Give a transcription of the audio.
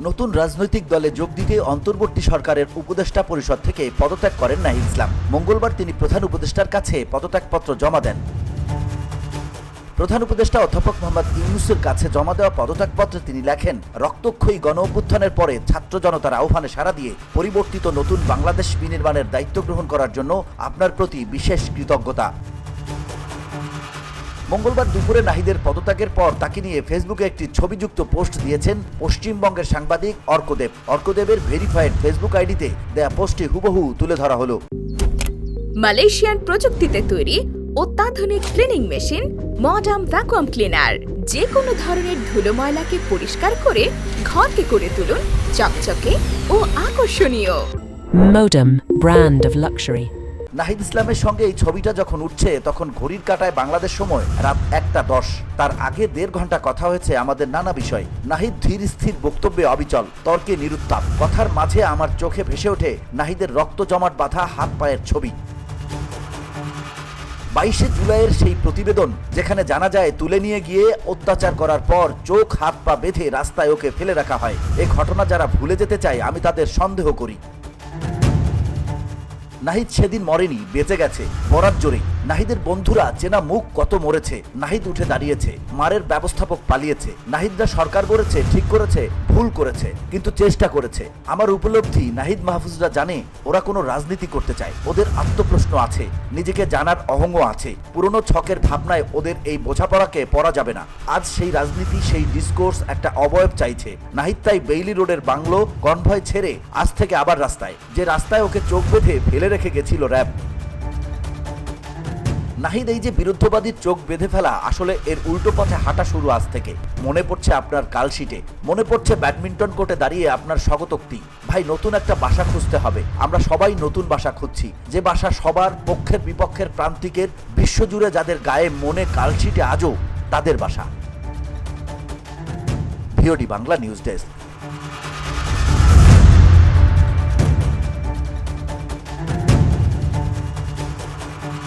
নতুন রাজনৈতিক দলে যোগ দিতে অন্তর্বর্তী সরকারের উপদেষ্টা পরিষদ থেকে পদত্যাগ করেন নাহিদ ইসলাম। মঙ্গলবার তিনি প্রধান উপদেষ্টার কাছে পদত্যাগপত্র জমা দেন। প্রধান উপদেষ্টা অধ্যাপক মোহাম্মদ ইউনূসের কাছে জমা দেওয়া পদত্যাগপত্রে তিনি লেখেন, রক্তক্ষয়ী গণঅভ্যুত্থানের পরে ছাত্র জনতার আহ্বানে সাড়া দিয়ে পরিবর্তিত নতুন বাংলাদেশ বিনির্মাণের দায়িত্ব গ্রহণ করার জন্য আপনার প্রতি বিশেষ কৃতজ্ঞতা। মঙ্গলবার দুপুরে নাহিদের পদত্যাগের পর তাকে নিয়ে ফেসবুকে একটি ছবিযুক্ত পোস্ট দিয়েছেন পশ্চিমবঙ্গের সাংবাদিক অর্কদেব। অর্কদেবের ভেরিফাইড ফেসবুক আইডিতে দেয়া পোস্টে হুবহু তুলে ধরা হলো। মালয়েশিয়ান প্রযুক্তিতে তৈরি অত্যাধুনিক cleaning machine modern vacuum cleaner যে কোনো ধরনের ধুলো ময়লাকে পরিষ্কার করে ঘরকে করে তুলুন চকচকে ও আকর্ষণীয়। Modem, brand of luxury. Nahid ইসলামের সঙ্গে এই ছবিটা যখন উঠছে তখন ঘড়ির কাঁটায় বাংলাদেশ সময় রাত 1:10। তার আগে 1.5 ঘন্টা কথা হয়েছে আমাদের নানা বিষয়। নাহিদ ধীর স্থির বক্তব্যে অবিচল, তর্কে নিরুত্তাপ। কথার মাঝে আমার চোখে ভেসে ওঠে নাহিদের রক্ত জমাট বাঁধা হাত পায়ের ছবি। 22শে জুলাইয়ের সেই প্রতিবেদন যেখানে জানা যায় তুলে নিয়ে গিয়ে অত্যাচার করার পর চোখ হাত পা বেঁধে রাস্তায় ওকে ফেলে রাখা হয়। এই ঘটনা যারা ভুলে যেতে চায় আমি তাদের সন্দেহ করি। নাহিদ সেদিন মরেনি, বেঁচে গেছে মরার জোরে। নাহিদের বন্ধুরা চেনা মুখ কত মরেছে। নাহিদ উঠে দাঁড়িয়েছে, মারের ব্যবস্থাপক পালিয়েছে। নাহিদরা সরকার করেছে, ঠিক করেছে, ভুল করেছে, কিন্তু চেষ্টা করেছে। আমার উপলব্ধি নাহিদ মাহফুজরা জানে ওরা কোনো রাজনীতি করতে চায়। ওদের আত্মপ্রশ্ন আছে, নিজেকে জানার অহঙ্গ আছে। পুরনো ছকের ভাবনায় ওদের এই বোঝাপড়াকে পড়া যাবে না। আজ সেই রাজনীতি, সেই ডিসকোর্স একটা অবয়ব চাইছে। নাহিদ তাই বেইলি রোডের বাংলো কনভয় ছেড়ে আজ থেকে আবার রাস্তায়, যে রাস্তায় ওকে চোখ বেঁধে ফেলে রেখে গেছিল র্যাব। নাহিদ এই যে বিরুদ্ধবাদীর চোখ বেঁধে ফেলা, আসলে এর উল্টো পথে হাঁটা শুরু আজ থেকে। মনে পড়ছে আপনার কালশিটে, মনে পড়ছে ব্যাডমিন্টন কোর্টে দাঁড়িয়ে আপনার স্বগতোক্তি, ভাই নতুন একটা বাসা খুঁজতে হবে। আমরা সবাই নতুন বাসা খুঁজছি, যে বাসা সবার পক্ষের বিপক্ষের প্রান্তিকের, বিশ্বজুড়ে যাদের গায়ে মনে কালশিটে আজও, তাদের বাসা। VOD Bangla news desk.